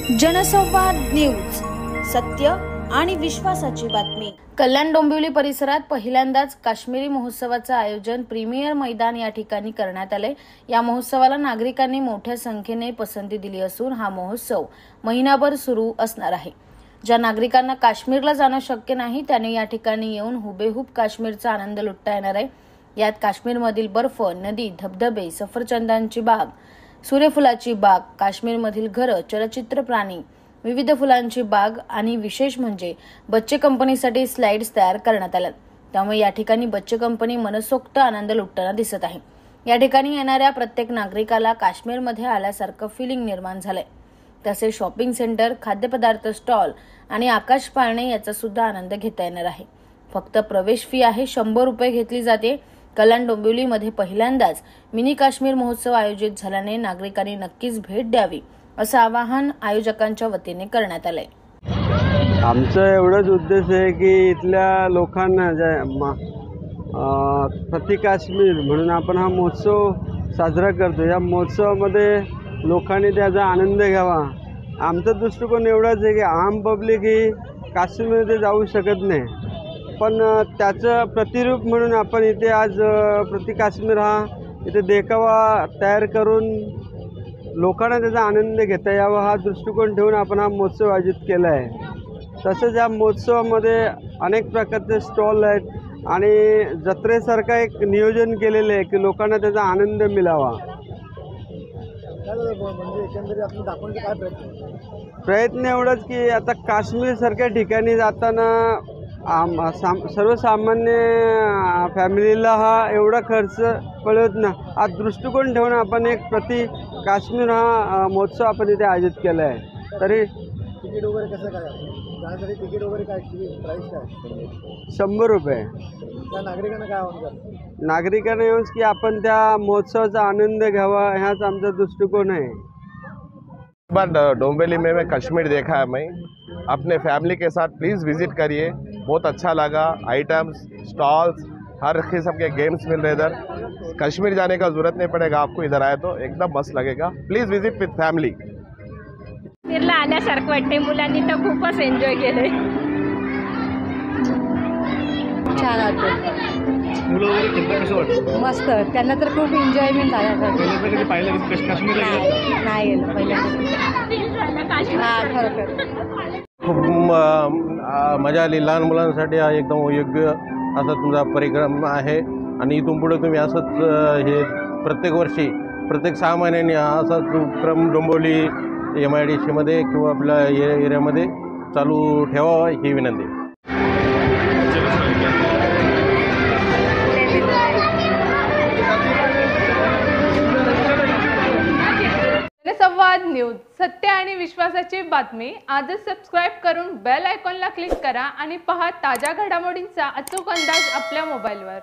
जनसंवाद न्यूज, सत्य आणि विश्वासाची बातमी। कल्याण डोंबिवली परिसरात पहिल्यांदाच काश्मीरी महोत्सवाचे आयोजन प्रीमियर मैदान या ठिकाणी करण्यात आले। या महोत्सवाला नागरिकांनी मोठ्या संख्येने पसंती दिली असून हा महोत्सव महिनाभर सुरू असणार आहे। ज्या नागरिकांना काश्मीरला जाणं शक्य नाही त्यांनी या ठिकाणी येऊन हुबेहूब काश्मीरचा आनंद लुटता येणार आहे। यात काश्मीरमधील बर्फ, नदी, धबधबे, सफरचंदांची बाग, सूर्यफुलाची बाग, काश्मीरमधील घरं, चलचित्र प्राणी, विविध फुलांची बाग आणि विशेष म्हणजे बच्चे कंपनीसाठी स्लाइड्स तयार करण्यात आल्या। त्यामुळे या ठिकाणी बच्चे कंपनी मनसोक्त आनंद लुटताना दिसत आहे। या ठिकाणी येणाऱ्या प्रत्येक नागरिकाला काश्मीरमध्ये आल्यासारखं फिलिंग निर्माण झालंय। तसेच शॉपिंग सेंटर, खाद्यपदार्थ स्टॉल आणि आकाश पाळणे याचा सुद्धा आनंद घेता येणार आहे। फक्त प्रवेश फी आहे 100 रुपये घेतली जाते। कल्याण डोंबिवलीमध्ये पहिल्यांदाच मिनी काश्मीर महोत्सव आयोजित झाल्याने नागरिकांनी नक्कीच भेट द्यावी असं आवाहन आयोजकांच्या वतीने करण्यात आलंय। आमचा एवढाच उद्देश आहे की इथल्या लोकांना प्रति काश्मीर म्हणून आपण हा महोत्सव साजरा करतो। या महोत्सवामध्ये लोकांनी त्याचा आनंद घ्यावा। आमचा दृष्टिकोन एवढाच आहे की आम पब्लिक ही काश्मीरमध्ये जाऊ शकत नाही, पण त्याचं प्रतिरूप म्हणून आपण इथे आज प्रति काश्मीर हा इथे देखावा तयार करून लोकांना त्याचा आनंद घेता यावा हा दृष्टिकोन ठेवून आपण हा महोत्सव आयोजित केला आहे। तसंच या महोत्सवामध्ये अनेक प्रकारचे स्टॉल आहेत आणि जत्रेसारखं एक नियोजन केलेलं आहे की लोकांना त्याचा आनंद मिळावा। प्रयत्न एवढाच की आता काश्मीरसारख्या ठिकाणी जाताना सर्वसामान्य फॅमिलीला हा एवढा खर्च पडत ना, हा दृष्टिकोन ठेवून आपण एक प्रति काश्मीर हा महोत्सव आपण इथे आयोजित केला आहे। तरी तिकीट वगैरे कसं काय, जाण्यासाठी तिकीट वगैरे काय, प्राईस काय? 100 रुपये। त्या नागरिकांना काय आव्हान? नागरिकांना येऊन की आपण त्या महोत्सवाचा आनंद घ्यावा ह्याच आमचा दृष्टिकोन है। बट डोंबिवली में मैं कश्मीर देखा है। मैं अपने फैमिली के साथ प्लीज़ विज़िट करिए, बहुत अच्छा लगा। आइटम्स, स्टॉल्स, हर किस्म के गेम्स मिल रहे इधर। कश्मीर जाने का ज़रूरत नहीं पड़ेगा आपको, इधर आए तो एकदम मस्त लगेगा। Please visit with family. काश्मीरला आल्यासारखं वाटते। मुलांनी तर खूपच एन्जॉय केलंय। छान वाटतं। मुलं वगैरे कसं वाटतं? मस्त, त्यांना तर खूप एन्जॉयमेंट झाला। कधी पाहिलं काश्मीरला नाही गेलं पहिल्यांदा। हां, खरं खूप मजा आली। लहान मुलांसाठी हा एकदम योग्य असा तुमचा परिक्रम आहे आणि इथून पुढे तुम्ही असंच हे प्रत्येक वर्षी प्रत्येक 6 महिन्यांनी असाच उपक्रम डोंबिवली MIDC मध्ये किंवा आपल्या एरियामध्ये चालू ठेवावा ही विनंती। जनसंवाद न्यूज, सत्य आणि विश्वासाची बातमी। आजच सबस्क्राइब करून बेल आयकॉनला क्लिक करा आणि पहा ताज्या घडामोडींचा अचूक अंदाज आपल्या मोबाईलवर।